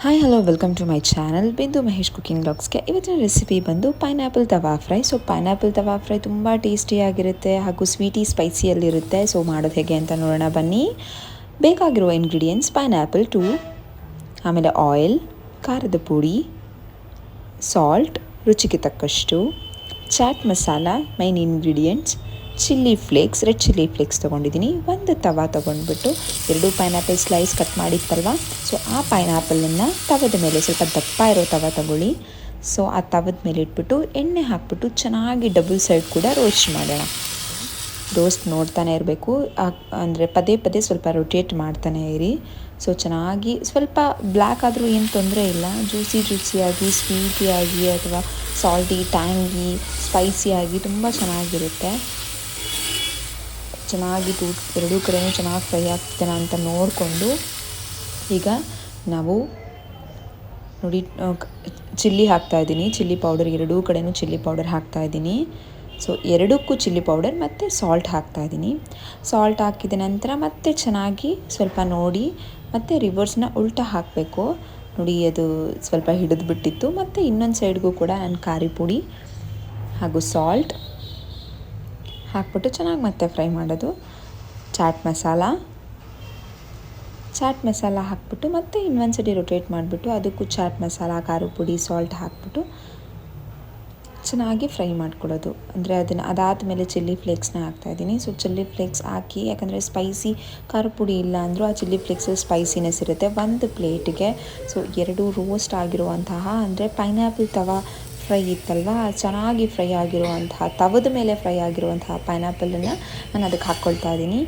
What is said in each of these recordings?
Hi hello welcome to my channel Bindu Mahesh cooking ಬ್ಲಾಗ್ಸ್ಗೆ ಇವತ್ತಿನ recipe ಬಂದು pineapple tawa fry. So pineapple tawa fry ತುಂಬ ಟೇಸ್ಟಿಯಾಗಿರುತ್ತೆ ಹಾಗೂ ಸ್ವೀಟಿ ಸ್ಪೈಸಿಯಲ್ಲಿರುತ್ತೆ. ಸೊ ಮಾಡೋದು ಹೇಗೆ ಅಂತ ನೋಡೋಣ ಬನ್ನಿ. ಬೇಕಾಗಿರುವ ಇಂಗ್ರೀಡಿಯೆಂಟ್ಸ್ ಪೈನಾಪಲ್ 2, ಆಮೇಲೆ ಆಯಿಲ್, ಖಾರದ ಪುಡಿ, ಸಾಲ್ಟ್ ರುಚಿಗೆ ತಕ್ಕಷ್ಟು, chaat masala main ingredients, chilli flakes, red chilli flakes ತೊಗೊಂಡಿದ್ದೀನಿ. ಒಂದು ತವಾ ತೊಗೊಂಡ್ಬಿಟ್ಟು 2 ಪೈನಾಪಲ್ ಸ್ಲೈಸ್ ಕಟ್ ಮಾಡಿತ್ತಲ್ವ, ಸೊ ಆ ಪೈನಾಪಲನ್ನು ತವದ ಮೇಲೆ ಸ್ವಲ್ಪ ದಪ್ಪ ಇರೋ ತವ ತಗೊಳ್ಳಿ. ಸೊ ಆ ತವದ ಮೇಲೆ ಇಟ್ಬಿಟ್ಟು ಎಣ್ಣೆ ಹಾಕ್ಬಿಟ್ಟು ಚೆನ್ನಾಗಿ ಡಬಲ್ ಸೈಡ್ ಕೂಡ ರೋಸ್ಟ್ ಮಾಡೋಣ. ರೋಸ್ಟ್ ನೋಡ್ತಾನೆ ಇರಬೇಕು, ಅಂದರೆ ಪದೇ ಪದೇ ಸ್ವಲ್ಪ ರೊಟೇಟ್ ಮಾಡ್ತಾನೆ ಇರಿ. ಸೊ ಚೆನ್ನಾಗಿ ಸ್ವಲ್ಪ ಬ್ಲ್ಯಾಕ್ ಆದರೂ ಏನು ತೊಂದರೆ ಇಲ್ಲ, ಜ್ಯೂಸಿಯಾಗಿ ಸ್ವೀಟಿಯಾಗಿ ಅಥವಾ ಸಾಲ್ಟಿ ಟ್ಯಾಂಗಿ ಸ್ಪೈಸಿಯಾಗಿ ತುಂಬ ಚೆನ್ನಾಗಿರುತ್ತೆ. ಚೆನ್ನಾಗಿ ಎರಡೂ ಕಡೆಯೂ ಚೆನ್ನಾಗಿ ಫ್ರೈ ಆಗ್ತೇನೆ ಅಂತ ನೋಡಿಕೊಂಡು ಈಗ ನಾವು ನೋಡಿ ಚಿಲ್ಲಿ ಹಾಕ್ತಾಯಿದ್ದೀನಿ. ಚಿಲ್ಲಿ ಪೌಡರ್ ಎರಡೂ ಕಡೆಯೂ ಚಿಲ್ಲಿ ಪೌಡರ್ ಹಾಕ್ತಾಯಿದ್ದೀನಿ. ಸೊ ಎರಡಕ್ಕೂ ಚಿಲ್ಲಿ ಪೌಡರ್ ಮತ್ತು ಸಾಲ್ಟ್ ಹಾಕ್ತಾಯಿದ್ದೀನಿ. ಸಾಲ್ಟ್ ಹಾಕಿದ ನಂತರ ಮತ್ತೆ ಚೆನ್ನಾಗಿ ಸ್ವಲ್ಪ ನೋಡಿ ಮತ್ತು ರಿವರ್ಸ್ನ ಉಲ್ಟಾ ಹಾಕಬೇಕು. ನೋಡಿ ಅದು ಸ್ವಲ್ಪ ಹಿಡಿದ್ಬಿಟ್ಟಿತ್ತು. ಮತ್ತು ಇನ್ನೊಂದು ಸೈಡ್ಗೂ ಕೂಡ ನಾನು ಖಾರ ಪುಡಿ ಹಾಗೂ ಸಾಲ್ಟ್ ಹಾಕ್ಬಿಟ್ಟು ಚೆನ್ನಾಗಿ ಮತ್ತೆ ಫ್ರೈ ಮಾಡೋದು. ಚಾಟ್ ಮಸಾಲ ಹಾಕ್ಬಿಟ್ಟು ಮತ್ತೆ ಇನ್ನೊಂದು ಸರಿ ರೊಟೇಟ್ ಮಾಡಿಬಿಟ್ಟು ಅದಕ್ಕೂ ಚಾಟ್ ಮಸಾಲ, ಖಾರ ಪುಡಿ, ಸಾಲ್ಟ್ ಹಾಕ್ಬಿಟ್ಟು ಚೆನ್ನಾಗಿ ಫ್ರೈ ಮಾಡ್ಕೊಳ್ಳೋದು. ಅಂದರೆ ಅದಾದಮೇಲೆ ಚಿಲ್ಲಿ ಫ್ಲೇಕ್ಸ್ನ ಹಾಕ್ತಾಯಿದ್ದೀನಿ. ಸೊ ಚಿಲ್ಲಿ ಫ್ಲೇಕ್ಸ್ ಹಾಕಿ, ಯಾಕಂದರೆ ಸ್ಪೈಸಿ ಖಾರ ಪುಡಿ ಇಲ್ಲ ಅಂದರೂ ಆ ಚಿಲ್ಲಿ ಫ್ಲೇಕ್ಸ್ ಸ್ಪೈಸಿನೆಸ್ ಇರುತ್ತೆ. ಒಂದು ಪ್ಲೇಟಿಗೆ ಸೊ 2 ರೋಸ್ಟ್ ಆಗಿರುವಂತಹ, ಅಂದರೆ ಪೈನಾಪಲ್ ತವಾ ಫ್ರೈ ಇತ್ತಲ್ವ, ಚೆನ್ನಾಗಿ ಫ್ರೈ ಆಗಿರುವಂತಹ ತವದ ಮೇಲೆ ಫ್ರೈ ಆಗಿರುವಂತಹ ಪೈನಾಪಲನ್ನು ನಾನು ಅದಕ್ಕೆ ಹಾಕ್ಕೊಳ್ತಾ ಇದ್ದೀನಿ.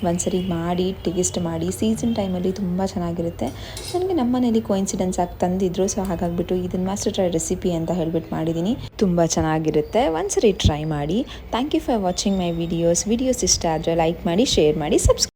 ಒಂದ್ಸರಿ ಮಾಡಿ ಟೇಸ್ಟ್ ಮಾಡಿ. ಸೀಸನ್ ಟೈಮಲ್ಲಿ ತುಂಬ ಚೆನ್ನಾಗಿರುತ್ತೆ. ನನಗೆ ನಮ್ಮ ಮನೇಲಿ ಕೋಇನ್ಸಿಡೆನ್ಸ್ ಆಗಿ ತಂದಿದ್ರು, ಸೊ ಹಾಗಾಗಿಬಿಟ್ಟು ಇದನ್ನು ಮಾಸ್ಟರ್ ಟ್ರೈ ರೆಸಿಪಿ ಅಂತ ಹೇಳ್ಬಿಟ್ಟು ಮಾಡಿದ್ದೀನಿ. ತುಂಬ ಚೆನ್ನಾಗಿರುತ್ತೆ, ಒಂದ್ಸರಿ ಟ್ರೈ ಮಾಡಿ. Thank you for watching my videos ಇಷ್ಟ ಆದರೆ ಲೈಕ್ ಮಾಡಿ, ಶೇರ್ ಮಾಡಿ, ಸಬ್ಸ್ಕ್ರೈಬ್